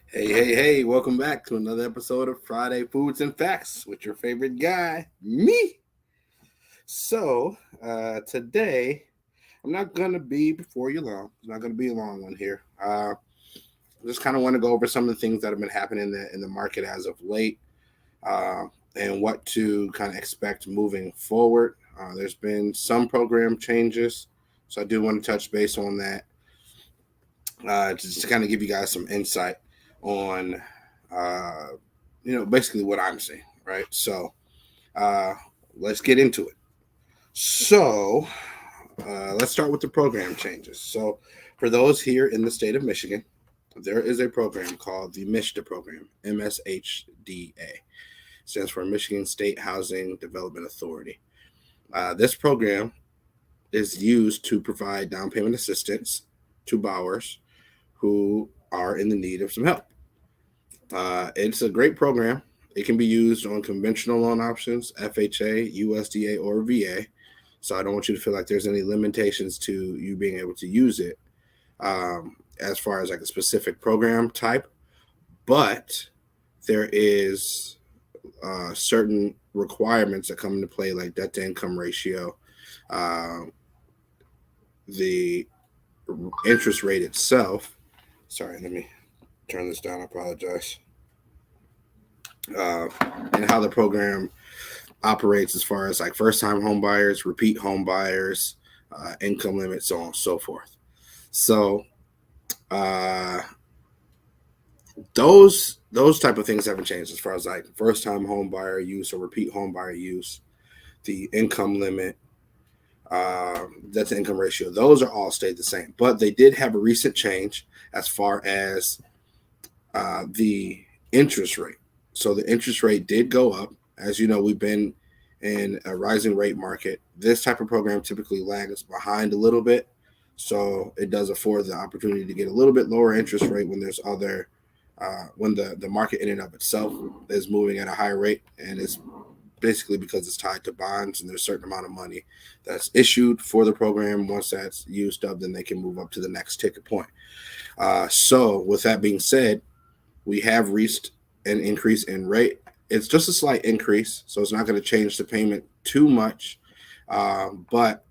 Hey, welcome back to another episode of Friday Foods and Facts with your favorite guy, me. Today, I'm not going to be before you long. It's not going to be a long one here. I just kind of want to go over some of the things that have been happening in the market as of late uh, and what to kind of expect moving forward. There's been some program changes, so I do want to touch base on that just to kind of give you guys some insight on, uh, basically what I'm seeing, right? Uh, let's get into it. So, let's start with the program changes. So, for those here in the state of Michigan, there is a program called the MISHDA program, MSHDA. Stands for Michigan State Housing Development Authority. This program is used to provide down payment assistance to borrowers who are in the need of some help. It's a great program. It can be used on conventional loan options, FHA, USDA, or VA. So I don't want you to feel like there's any limitations to you being able to use it as far as like a specific program type. But there is certain requirements that come into play, like debt to income ratio, uh, the interest rate itself. Sorry, let me turn this down. I apologize. Uh, and how the program operates as far as like first time home buyers, repeat home buyers, income limits, so on and so forth. So uh, those type of things haven't changed as far as like first time home buyer use or repeat home buyer use, the income limit, debt to income ratio. Those are all stayed the same, but they did have a recent change as far as the interest rate. So the interest rate did go up. As you know, we've been in a rising rate market. This type of program typically lags behind a little bit. So it does afford the opportunity to get a little bit lower interest rate when there's other, when the market in and of itself is moving at a higher rate. And it's basically because it's tied to bonds and there's a certain amount of money that's issued for the program. Once that's used up, then they can move up to the next ticket point. So with that being said, we have reached an increase in rate. It's just a slight increase, so it's not going to change the payment too much, but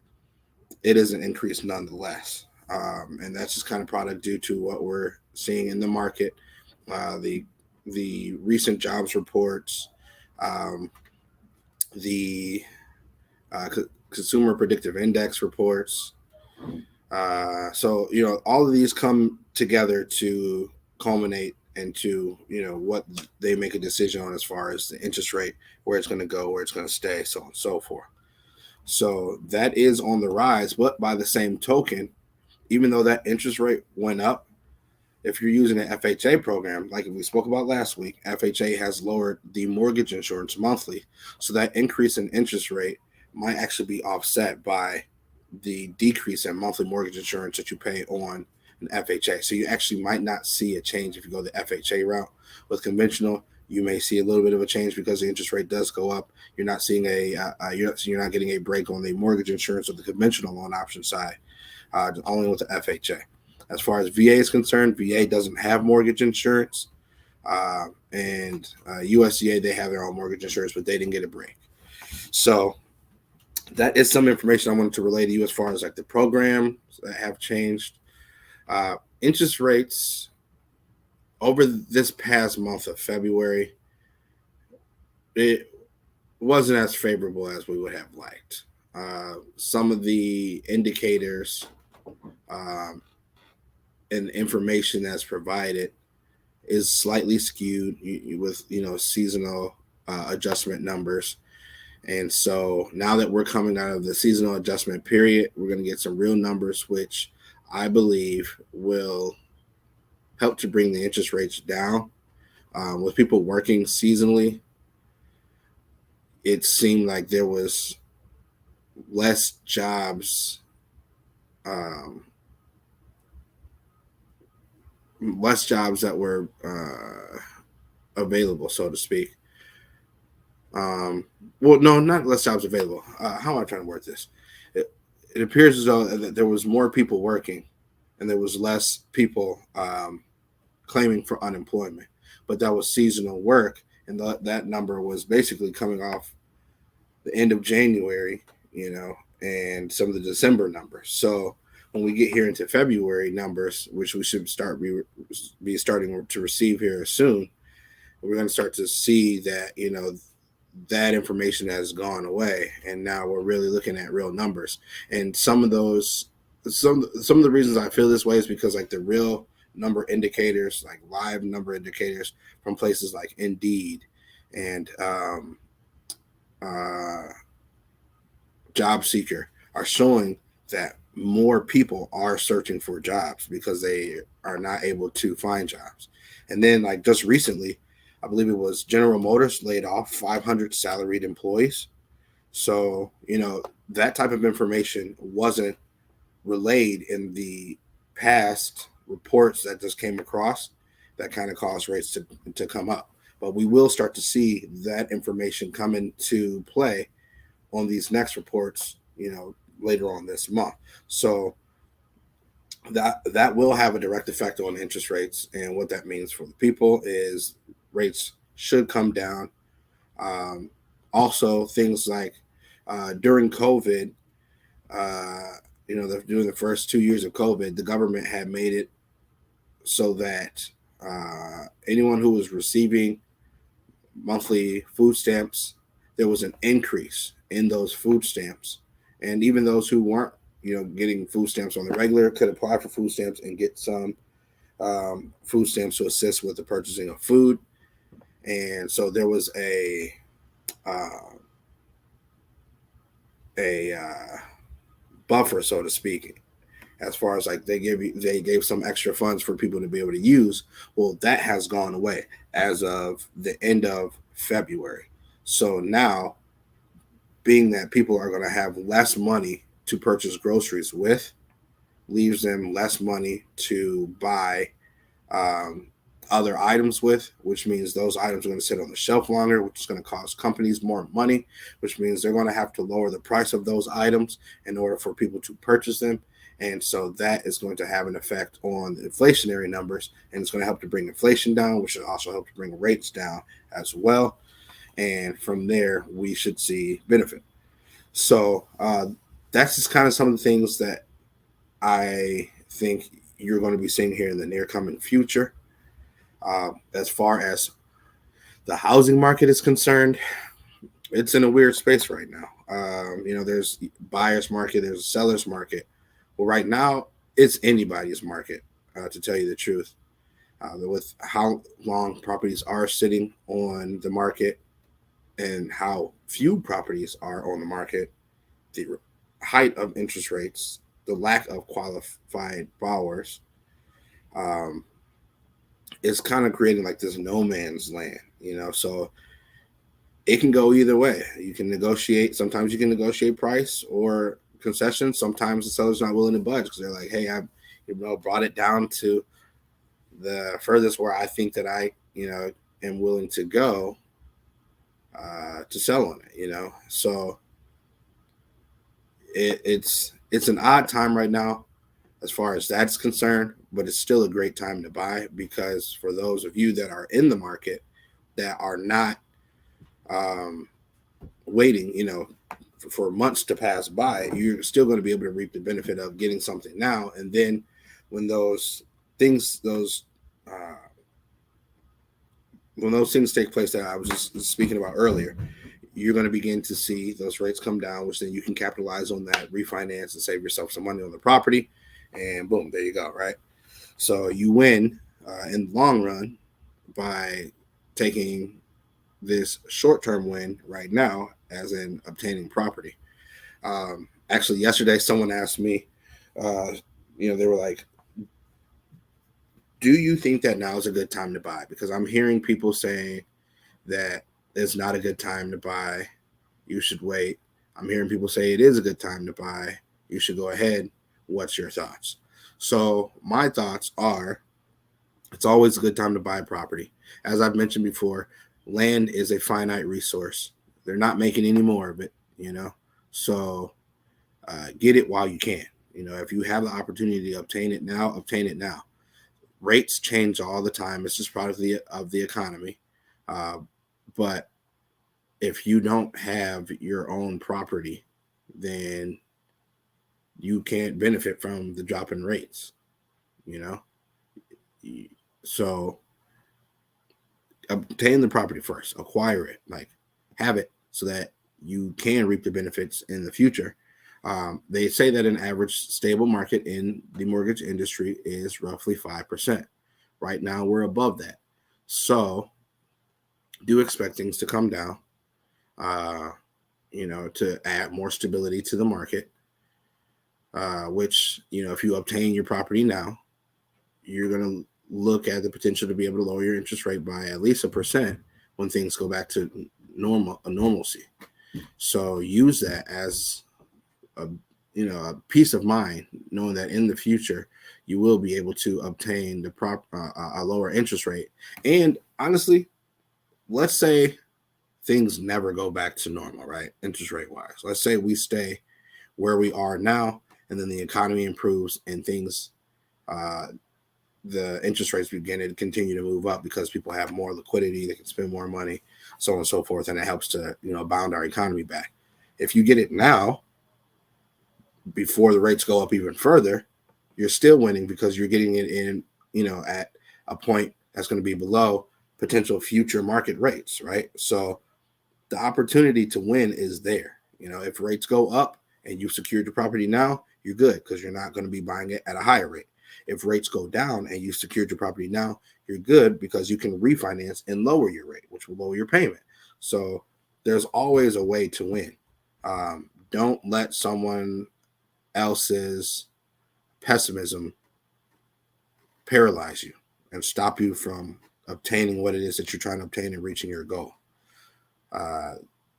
it is an increase nonetheless. And that's just kind of product due to what we're seeing in the market, uh, the the recent jobs reports, um, the consumer predictive index reports. So all of these come together to culminate into what they make a decision on as far as the interest rate, where it's going to go, where it's going to stay, so on and so forth. So that is on the rise, but by the same token, even though that interest rate went up, if you're using an FHA program, like we spoke about last week, FHA has lowered the mortgage insurance monthly. So that increase in interest rate might actually be offset by the decrease in monthly mortgage insurance that you pay on an FHA. So you actually might not see a change if you go the FHA route. With conventional, you may see a little bit of a change because the interest rate does go up. You're not seeing you're not getting a break on the mortgage insurance or the conventional loan option side, only with the FHA. As far as VA is concerned, VA doesn't have mortgage insurance, and USDA, they have their own mortgage insurance, but they didn't get a break. So that is some information I wanted to relay to you as far as like the programs that have changed. Interest rates over this past month of February, it wasn't as favorable as we would have liked. Some of the indicators um, and information that's provided is slightly skewed with seasonal adjustment numbers. And so now that we're coming out of the seasonal adjustment period, we're going to get some real numbers, which I believe will help to bring the interest rates down. With people working seasonally, it seemed like there was less jobs, um, that were available, so to speak. Well, no, not less jobs available. How am I trying to word this? It appears as though that there was more people working, and there was less people claiming for unemployment, but that was seasonal work, and that number was basically coming off the end of January, and some of the December numbers. So when we get here into February numbers, which we should be starting to receive here soon, we're going to start to see that that information has gone away, and now we're really looking at real numbers. And some of the reasons I feel this way is because like the real number indicators, like live number indicators from places like Indeed and Job Seeker are showing that more people are searching for jobs because they are not able to find jobs. And then like just recently, I believe it was General Motors laid off 500 salaried employees. So, that type of information wasn't relayed in the past reports that just came across that kind of caused rates to come up. But we will start to see that information come into play on these next reports, later on this month. So that will have a direct effect on interest rates, and what that means for the people is rates should come down. Also, things like during COVID, during the first 2 years of COVID, the government had made it so that anyone who was receiving monthly food stamps, there was an increase in those food stamps. And even those who weren't, getting food stamps on the regular could apply for food stamps and get some food stamps to assist with the purchasing of food. And so there was a buffer, so to speak, as far as like they gave some extra funds for people to be able to use. Well, that has gone away as of the end of February. So now, being that people are going to have less money to purchase groceries with, leaves them less money to buy other items with, which means those items are going to sit on the shelf longer, which is going to cost companies more money, which means they're going to have to lower the price of those items in order for people to purchase them. And so that is going to have an effect on the inflationary numbers, and it's going to help to bring inflation down, which should also help to bring rates down as well. And from there, we should see benefit. So that's just kind of some of the things that I think you're going to be seeing here in the near coming future. As far as the housing market is concerned, it's in a weird space right now. There's buyer's market, there's a seller's market. Well, right now, it's anybody's market, to tell you the truth. With how long properties are sitting on the market and how few properties are on the market, the height of interest rates, the lack of qualified borrowers, is kind of creating like this no man's land, so it can go either way. You can negotiate. Sometimes you can negotiate price or concessions. Sometimes the seller's not willing to budge because they're like, hey, I've brought it down to the furthest where I think that I am willing to go to sell on it. So it's an odd time right now as far as that's concerned, but it's still a great time to buy, because for those of you that are in the market that are not waiting, for months to pass by, you're still going to be able to reap the benefit of getting something now. And then when those things take place that I was just speaking about earlier, you're going to begin to see those rates come down, which then you can capitalize on that, refinance, and save yourself some money on the property. And boom, there you go, right? So you win in the long run by taking this short-term win right now, as in obtaining property. Actually, yesterday, someone asked me, they were like, do you think that now is a good time to buy? Because I'm hearing people saying that it's not a good time to buy. You should wait. I'm hearing people say it is a good time to buy. You should go ahead. What's your thoughts? So my thoughts are, it's always a good time to buy a property. As I've mentioned before, land is a finite resource. They're not making any more of it, So get it while you can. If you have the opportunity to obtain it now, obtain it now. rates change all the time. It's just part of the economy. But if you don't have your own property, then you can't benefit from the drop in rates, you know? So obtain the property first, acquire it, like have it so that you can reap the benefits in the future. They say that an average stable market in the mortgage industry is roughly 5%. Right now, we're above that. So do expect things to come down, to add more stability to the market, which, if you obtain your property now, you're going to look at the potential to be able to lower your interest rate by at least 1% when things go back to normalcy. So use that as a peace of mind, knowing that in the future you will be able to obtain a lower interest rate. And honestly, let's say things never go back to normal, right? Interest rate wise, let's say we stay where we are now, and then the economy improves and things, the interest rates begin to continue to move up because people have more liquidity, they can spend more money, so on and so forth, and it helps to bound our economy back. If you get it now, before the rates go up even further, you're still winning because you're getting it in, at a point that's going to be below potential future market rates, right? So the opportunity to win is there. If rates go up and you've secured your property now, you're good because you're not going to be buying it at a higher rate. If rates go down and you've secured your property now, you're good because you can refinance and lower your rate, which will lower your payment. So there's always a way to win. Don't let someone else's pessimism paralyze you and stop you from obtaining what it is that you're trying to obtain and reaching your goal.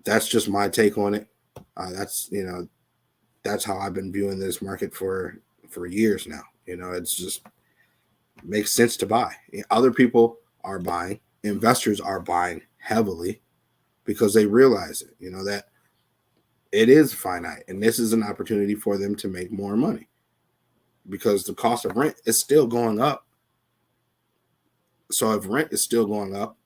That's just my take on it. That's how I've been viewing this market for years now. It's just makes sense to buy. Other people are buying, investors are buying heavily because they realize it, that it is finite, and this is an opportunity for them to make more money because the cost of rent is still going up. So if rent is still going up,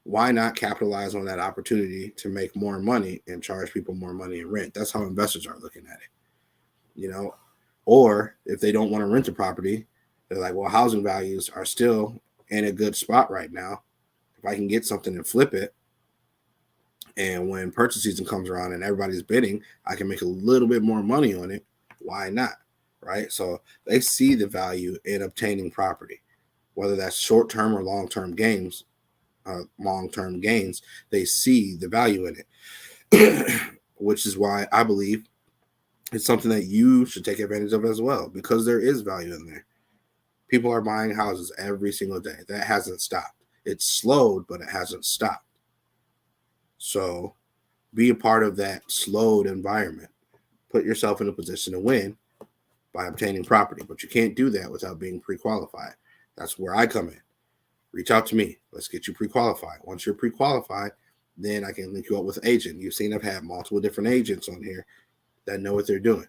why not capitalize on that opportunity to make more money and charge people more money in rent? That's how investors are looking at it, Or if they don't want to rent a property, they're like, well, housing values are still in a good spot right now. If I can get something and flip it, and when purchase season comes around and everybody's bidding, I can make a little bit more money on it. Why not? Right? So they see the value in obtaining property, whether that's short-term or long-term gains. They see the value in it, which is why I believe it's something that you should take advantage of as well, because there is value in there. People are buying houses every single day. That hasn't stopped. It's slowed, but it hasn't stopped. So be a part of that slowed environment. Put yourself in a position to win by obtaining property, but you can't do that without being pre-qualified. That's where I come in. Reach out to me. Let's get you pre-qualified. Once you're pre-qualified, then I can link you up with an agent. You've seen I've had multiple different agents on here that know what they're doing.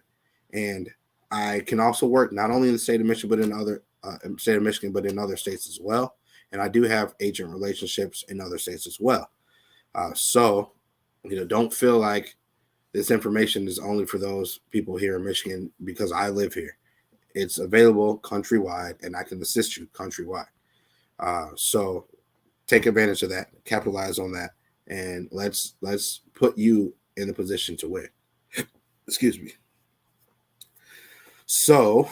And I can also work not only in the state of Michigan, but in other states as well. And I do have agent relationships in other states as well. So don't feel like this information is only for those people here in Michigan because I live here. It's available countrywide, and I can assist you countrywide. So take advantage of that, capitalize on that, and let's put you in the position to win. Excuse me. So,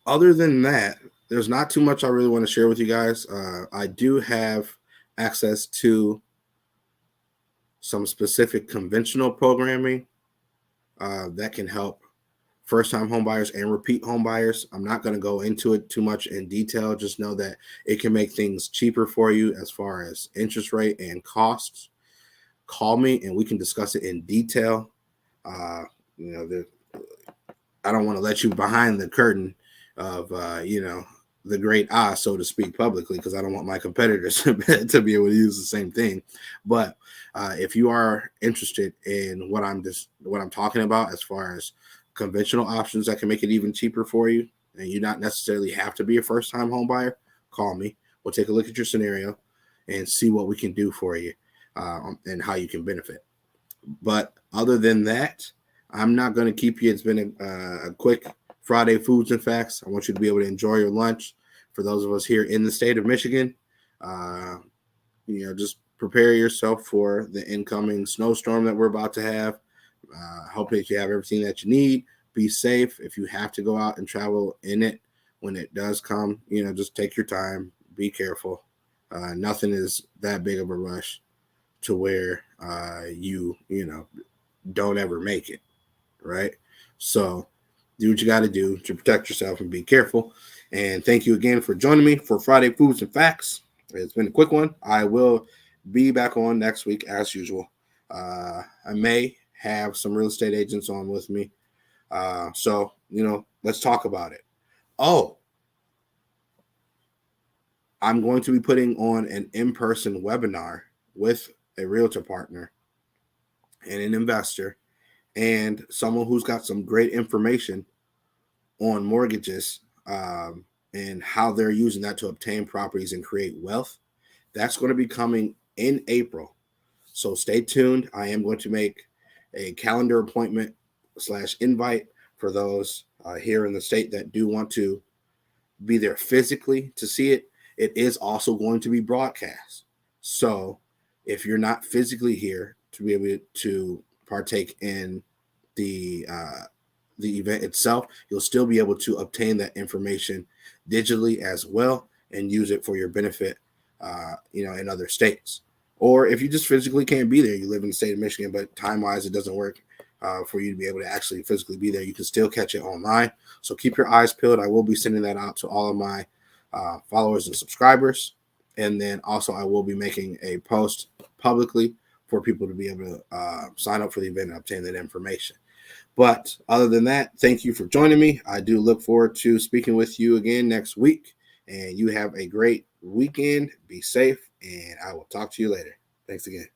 other than that, there's not too much I really want to share with you guys. I do have access to some specific conventional programming that can help first-time homebuyers and repeat homebuyers. I'm not going to go into it too much in detail. Just know that it can make things cheaper for you as far as interest rate and costs. Call me and we can discuss it in detail. I don't want to let you behind the curtain of, the great eye, so to speak, publicly, because I don't want my competitors to be able to use the same thing. But if you are interested in what I'm talking about as far as conventional options that can make it even cheaper for you and you not necessarily have to be a first-time home buyer, call me. We'll take a look at your scenario and see what we can do for you and how you can benefit. But other than that, I'm not going to keep you. It's been a quick Friday Foods and Facts. I want you to be able to enjoy your lunch. For those of us here in the state of Michigan, just prepare yourself for the incoming snowstorm that we're about to have. Hope that you have everything that you need. Be safe. If you have to go out and travel in it when it does come, just take your time. Be careful. Nothing is that big of a rush to where you don't ever make it, right? So do what you got to do to protect yourself and be careful. And thank you again for joining me for Friday Foods and Facts. It's been a quick one. I will be back on next week as usual. I may have some real estate agents on with me. So let's talk about it. Oh, I'm going to be putting on an in-person webinar with a realtor partner and an investor and someone who's got some great information on mortgages and how they're using that to obtain properties and create wealth. That's going to be coming in April. So stay tuned. I am going to make a calendar appointment / invite for those here in the state that do want to be there physically to see it. It is also going to be broadcast. So if you're not physically here to be able to partake in the event itself, you'll still be able to obtain that information digitally as well and use it for your benefit, in other states. Or if you just physically can't be there, you live in the state of Michigan, but time-wise it doesn't work for you to be able to actually physically be there, you can still catch it online. So keep your eyes peeled. I will be sending that out to all of my followers and subscribers. And then also I will be making a post publicly for people to be able to sign up for the event and obtain that information. But other than that, thank you for joining me. I do look forward to speaking with you again next week. And you have a great weekend. Be safe, and I will talk to you later. Thanks again.